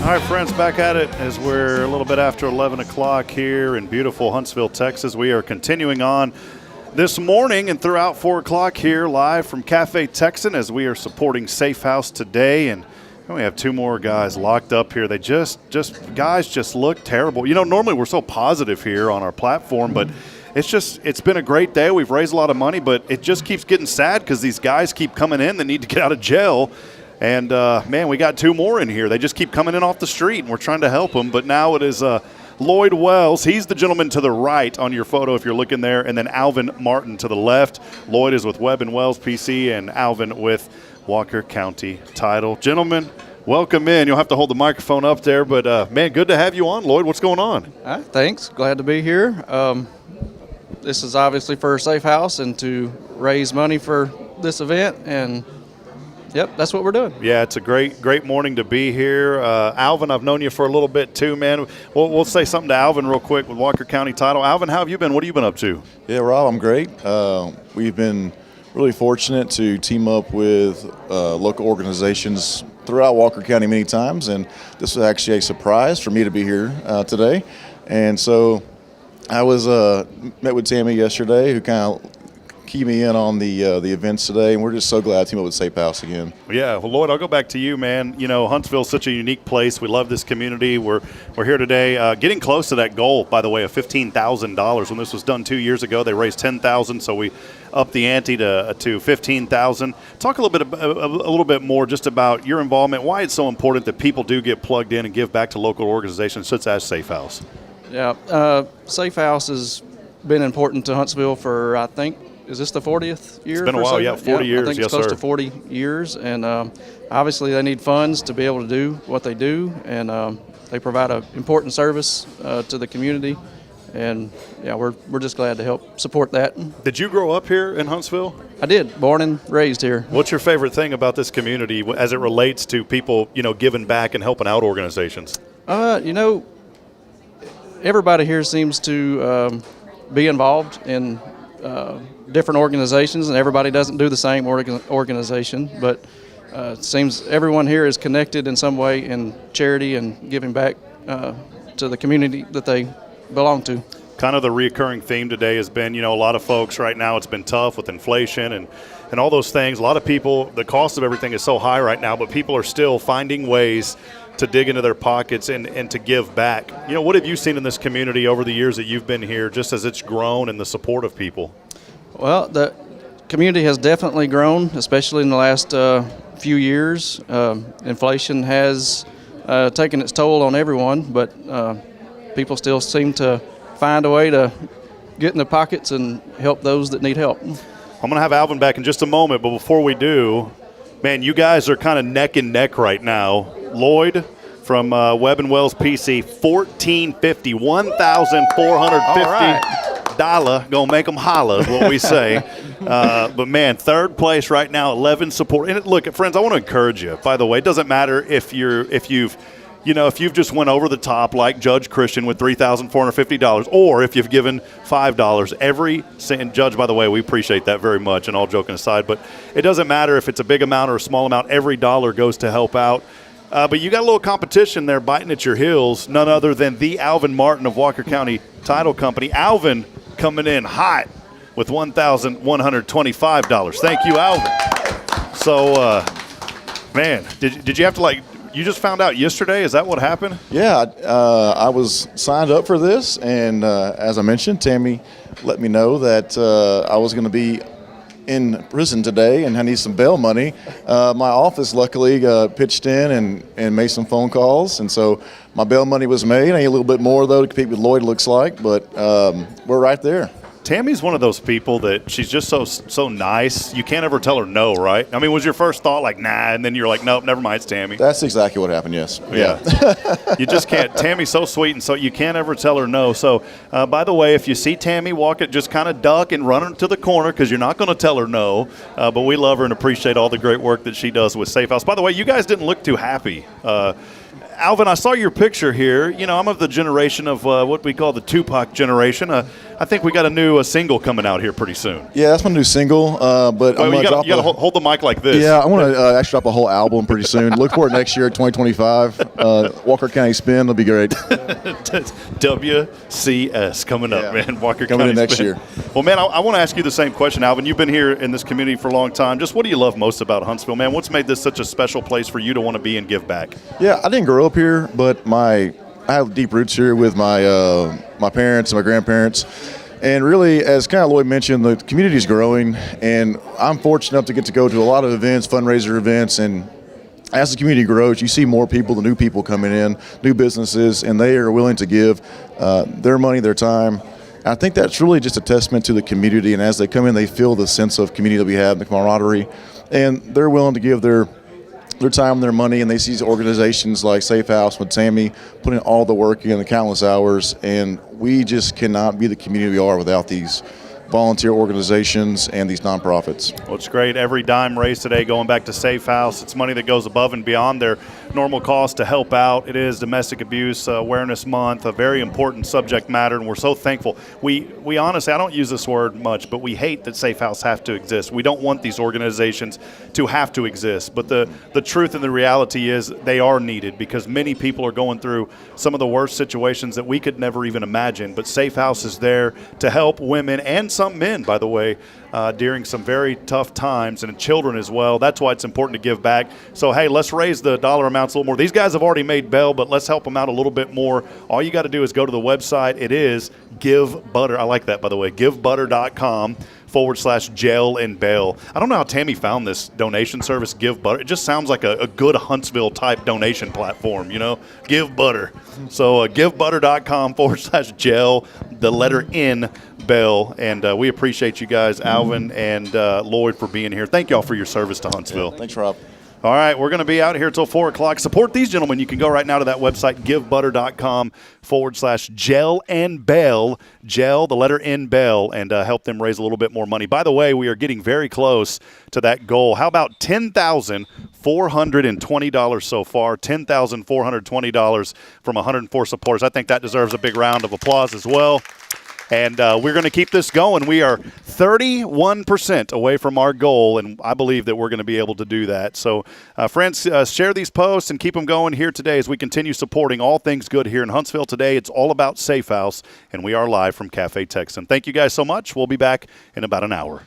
All right, friends, back at it as we're a little bit after 11 o'clock here in beautiful Huntsville, Texas. We are continuing on this morning and throughout 4 o'clock here live from Cafe Texan as we are supporting Safe House today. And we have two more guys locked up here. They guys just look terrible. You know, normally we're so positive here on our platform, but it's been a great day. We've raised a lot of money, but it just keeps getting sad because these guys keep coming in that need to get out of jail. And, man, we got two more in here. They just keep coming in off the street, and we're trying to help them. But now it is Lloyd Wells. He's the gentleman to the right on your photo if you're looking there, and then Alvin Martin to the left. Lloyd is with Webb & Wells PC, and Alvin with Walker County Title. Gentlemen, welcome in. You'll have to hold the microphone up there. But, man, good to have you on. Lloyd, what's going on? Thanks. Glad to be here. This is obviously for Safe House and to raise money for this event, and yep, that's what we're doing. Yeah, it's a great morning to be here. Alvin, I've known you for a little bit too, man. We'll say something to Alvin real quick with Walker County Title. Alvin, how have you been? What have you been up to? Yeah, Rob, I'm great. We've been really fortunate to team up with local organizations throughout Walker County many times, and this was actually a surprise for me to be here today. And so I was met with Tammy yesterday, who kind of key me in on the events today, and we're just so glad to team up with Safe House again. Yeah, well, Lloyd, I'll go back to you, man. You know, Huntsville's such a unique place. We love this community. We're here today, getting close to that goal, by the way, of $15,000. When this was done 2 years ago, they raised $10,000, so we upped the ante to $15,000. Talk a little bit more just about your involvement, why it's so important that people do get plugged in and give back to local organizations such as Safe House. Yeah, Safe House has been important to Huntsville for, I think, is this the 40th year? It's been a while, yeah, 40 years, I think it's close to 40 years, and obviously they need funds to be able to do what they do, and they provide an important service to the community, and yeah, we're just glad to help support that. Did you grow up here in Huntsville? I did, born and raised here. What's your favorite thing about this community as it relates to people, you know, giving back and helping out organizations? You know, everybody here seems to be involved in different organizations, and everybody doesn't do the same organization, but it seems everyone here is connected in some way in charity and giving back to the community that they belong to. Kind of the recurring theme today has been, you know, a lot of folks right now, it's been tough with inflation and all those things. A lot of people, the cost of everything is so high right now, but people are still finding ways to dig into their pockets and to give back. You know, what have you seen in this community over the years that you've been here, just as it's grown and the support of people? Well, the community has definitely grown, especially in the last few years. Inflation has taken its toll on everyone, but people still seem to find a way to get in the pockets and help those that need help. I'm going to have Alvin back in just a moment, but before we do, man, you guys are kind of neck and neck right now. Lloyd from Webb & Wells PC, $1,450, $1,450. Gonna make them holla is what we say. But man, third place right now, 11 support. And look, friends, I want to encourage you. By the way, it doesn't matter if you've just went over the top like Judge Christian with $3,450, or if you've given $5 every cent. Judge, by the way, we appreciate that very much, and all joking aside, but it doesn't matter if it's a big amount or a small amount. Every dollar goes to help out. But you got a little competition there biting at your heels, none other than the Alvin Martin of Walker County Title Company. Alvin coming in hot with $1,125. Thank you, Alvin. So, man, did you have to, you just found out yesterday? Is that what happened? Yeah, I was signed up for this, and as I mentioned, Tammy let me know that I was going to be in prison today and I need some bail money. My office luckily pitched in and made some phone calls, and so my bail money was made. I need a little bit more, though, to compete with Lloyd, looks like, but we're right there. Tammy's one of those people that she's just so nice. You can't ever tell her no, right? I mean, was your first thought like, nah, and then you're like, nope, never mind, it's Tammy? That's exactly what happened, yes. Yeah. You just can't. Tammy's so sweet, and so you can't ever tell her no. So, by the way, if you see Tammy walk it, just kind of duck and run her to the corner because you're not going to tell her no. But we love her and appreciate all the great work that she does with Safe House. By the way, you guys didn't look too happy. Alvin, I saw your picture here. You know, I'm of the generation of what we call the Tupac generation. I think we got a new single coming out here pretty soon. Yeah, that's my new single. But I'm you got to hold the mic like this. Yeah, I want to actually drop a whole album pretty soon. Look for it next year, 2025. Walker County Spin, it'll be great. WCS coming up, man. Walker coming County in next Spin. year. Well, man, I want to ask you the same question, Alvin. You've been here in this community for a long time. Just what do you love most about Huntsville, man? What's made this such a special place for you to want to be and give back? Yeah, I didn't grow up here, but I have deep roots here with my my parents and my grandparents. And really, as kind of Lloyd mentioned, the community is growing, and I'm fortunate enough to get to go to a lot of events, fundraiser events, and as the community grows, you see more people, the new people coming in, new businesses, and they are willing to give their money, their time. And I think that's really just a testament to the community, and as they come in, they feel the sense of community that we have, the camaraderie, and they're willing to give their time, their money, and they see organizations like Safe House with Tammy putting all the work in, the countless hours, and we just cannot be the community we are without these volunteer organizations and these nonprofits. Well, it's great. Every dime raised today going back to Safe House. It's money that goes above and beyond their normal cost to help out. It is Domestic Abuse Awareness Month, a very important subject matter, and we're so thankful. We honestly, I don't use this word much, but we hate that Safe House have to exist. We don't want these organizations to have to exist, but the truth and the reality is they are needed because many people are going through some of the worst situations that we could never even imagine, but Safe House is there to help women and some men, by the way, during some very tough times, and children as well. That's why it's important to give back. So, hey, let's raise the dollar amounts a little more. These guys have already made bail, but let's help them out a little bit more. All you got to do is go to the website. It is Give Butter. I like that, by the way, givebutter.com/jail and bail. I don't know how Tammy found this donation service, Give Butter. It just sounds like a good Huntsville-type donation platform, you know? Give Butter. So givebutter.com/jail, the letter N, bail. And we appreciate you guys, Alvin and Lloyd, for being here. Thank y'all for your service to Huntsville. Yeah, thanks, Rob. All right, we're going to be out here till 4 o'clock. Support these gentlemen. You can go right now to that website, givebutter.com/jail and bail, jail, the letter N, bail, and help them raise a little bit more money. By the way, we are getting very close to that goal. How about $10,420 so far? $10,420 from 104 supporters. I think that deserves a big round of applause as well. And we're going to keep this going. We are 31% away from our goal, and I believe that we're going to be able to do that. So, friends, share these posts and keep them going here today as we continue supporting all things good here in Huntsville today. It's all about Safe House, and we are live from Cafe Texan. Thank you guys so much. We'll be back in about an hour.